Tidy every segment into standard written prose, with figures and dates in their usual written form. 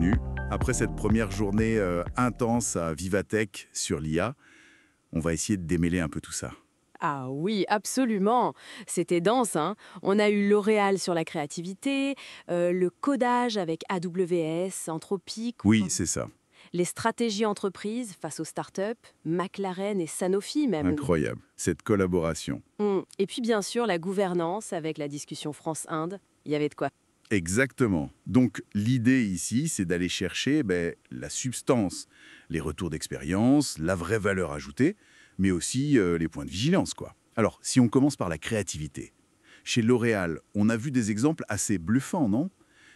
bienvenue. Après cette première journée intense à Vivatech sur l'IA, on va essayer de démêler un peu tout ça. Ah oui, absolument. C'était dense, hein. On a eu L'Oréal sur la créativité, le codage avec AWS, Anthropic, Oui, c'est ça. les stratégies entreprises face aux startups, McLaren et Sanofi même. Incroyable, cette collaboration. Et puis bien sûr la gouvernance avec la discussion France-Inde. Il y avait de quoi. Exactement. Donc l'idée ici, c'est d'aller chercher la substance, les retours d'expérience, la vraie valeur ajoutée, mais aussi les points de vigilance, quoi. Alors, si on commence par la créativité. Chez L'Oréal, on a vu des exemples assez bluffants, non?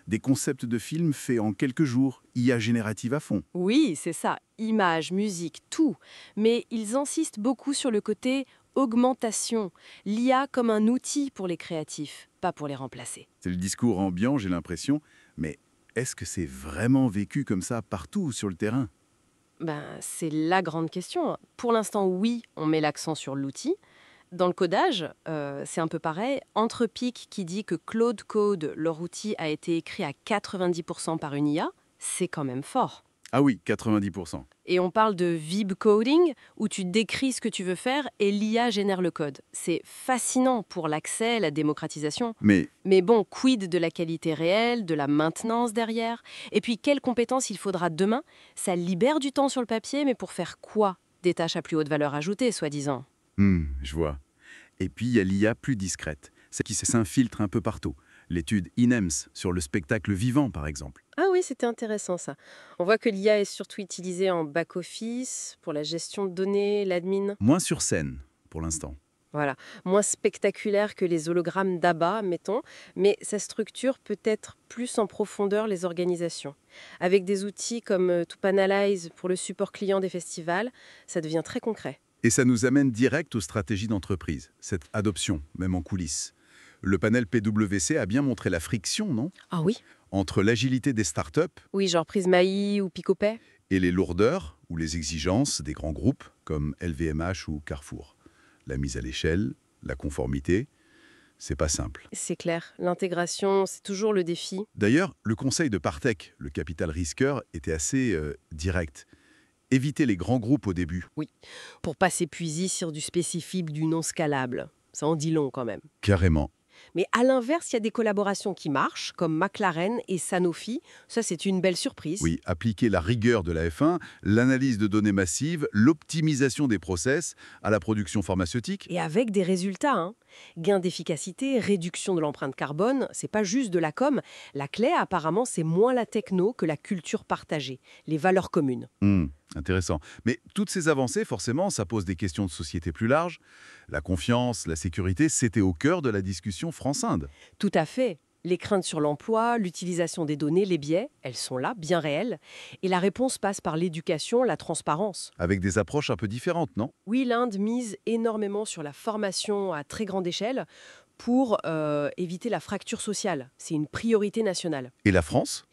Des concepts de films faits en quelques jours, IA générative à fond. Oui, c'est ça. Images, musique, tout. Mais ils insistent beaucoup sur le côté augmentation. L'IA comme un outil pour les créatifs, pas pour les remplacer. C'est le discours ambiant, j'ai l'impression. Mais est-ce que c'est vraiment vécu comme ça partout sur le terrain? C'est la grande question. Pour l'instant, oui, on met l'accent sur l'outil. Dans le codage, c'est un peu pareil. Anthropic qui dit que Claude Code, leur outil, a été écrit à 90% par une IA, c'est quand même fort. Ah oui, 90%. Et on parle de Vib coding, où tu décris ce que tu veux faire et l'IA génère le code. C'est fascinant pour l'accès, la démocratisation. Mais Mais bon, quid de la qualité réelle, de la maintenance derrière? Et puis, quelles compétences il faudra demain? Ça libère du temps sur le papier, mais pour faire quoi? Des tâches à plus haute valeur ajoutée, soi-disant. je vois. Et puis, il y a l'IA plus discrète, celle qui s'infiltre un peu partout. L'étude INEMS sur le spectacle vivant, par exemple. Ah oui, c'était intéressant ça. On voit que l'IA est surtout utilisée en back-office, pour la gestion de données, l'admin. Moins sur scène, pour l'instant. Voilà, moins spectaculaire que les hologrammes d'ABBA, mettons, mais ça structure peut-être plus en profondeur les organisations. Avec des outils comme ToupAnalyze pour le support client des festivals, ça devient très concret. Et ça nous amène direct aux stratégies d'entreprise, cette adoption, même en coulisses. Le panel PwC a bien montré la friction, non? Ah oui? Entre l'agilité des startups Oui, genre Prismaï ou Picopay. et les lourdeurs ou les exigences des grands groupes comme LVMH ou Carrefour. La mise à l'échelle, la conformité, c'est pas simple. C'est clair, l'intégration, c'est toujours le défi. D'ailleurs, le conseil de Partech, le capital risqueur, était assez direct. Éviter les grands groupes au début. Oui, pour pas s'épuiser sur du spécifique, du non scalable. Ça en dit long quand même. Carrément. Mais à l'inverse, il y a des collaborations qui marchent, comme McLaren et Sanofi. Ça, c'est une belle surprise. Oui, appliquer la rigueur de la F1, l'analyse de données massives, l'optimisation des process à la production pharmaceutique. Et avec des résultats, hein. Gain d'efficacité, réduction de l'empreinte carbone, c'est pas juste de la com. La clé, apparemment, c'est moins la techno que la culture partagée, les valeurs communes. Intéressant. Mais toutes ces avancées, forcément, ça pose des questions de société plus larges. La confiance, la sécurité, c'était au cœur de la discussion France-Inde. Tout à fait. Les craintes sur l'emploi, l'utilisation des données, les biais, elles sont là, bien réelles. Et la réponse passe par l'éducation, la transparence. Avec des approches un peu différentes, non? Oui, l'Inde mise énormément sur la formation à très grande échelle pour éviter la fracture sociale. C'est une priorité nationale. Et la France?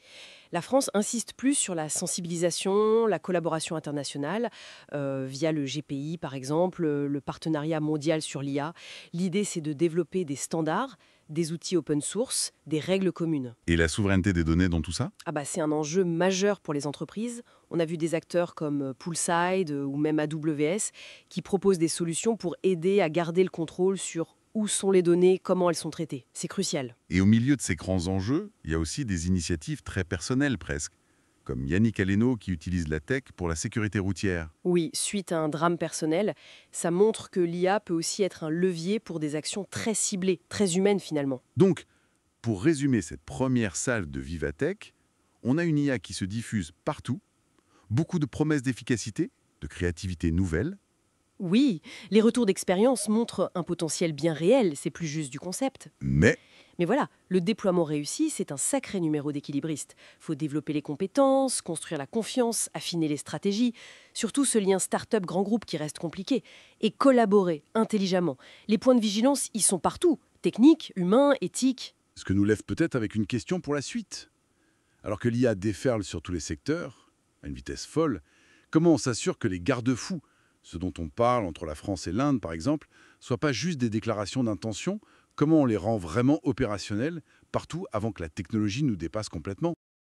La France insiste plus sur la sensibilisation, la collaboration internationale, via le GPI par exemple, le partenariat mondial sur l'IA. L'idée, c'est de développer des standards, des outils open source, des règles communes. Et la souveraineté des données dans tout ça? C'est un enjeu majeur pour les entreprises. On a vu des acteurs comme Poolside ou même AWS qui proposent des solutions pour aider à garder le contrôle sur où sont les données, comment elles sont traitées. C'est crucial. Et au milieu de ces grands enjeux, il y a aussi des initiatives très personnelles presque, comme Yannick Aleno qui utilise la tech pour la sécurité routière. Oui, suite à un drame personnel, ça montre que l'IA peut aussi être un levier pour des actions très ciblées, très humaines finalement. Donc, pour résumer cette première salve de Vivatech, on a une IA qui se diffuse partout, beaucoup de promesses d'efficacité, de créativité nouvelle. Oui, les retours d'expérience montrent un potentiel bien réel, c'est plus juste du concept. Mais Mais voilà, le déploiement réussi, c'est un sacré numéro d'équilibriste. Faut développer les compétences, construire la confiance, affiner les stratégies, surtout ce lien start-up grand groupe qui reste compliqué, et collaborer intelligemment. Les points de vigilance, ils sont partout, techniques, humains, éthiques. ce que nous lève peut-être avec une question pour la suite. Alors que l'IA déferle sur tous les secteurs, à une vitesse folle, comment on s'assure que les garde-fous, ce dont on parle entre la France et l'Inde par exemple, ne soient pas juste des déclarations d'intention? Comment on les rend vraiment opérationnels partout avant que la technologie nous dépasse complètement?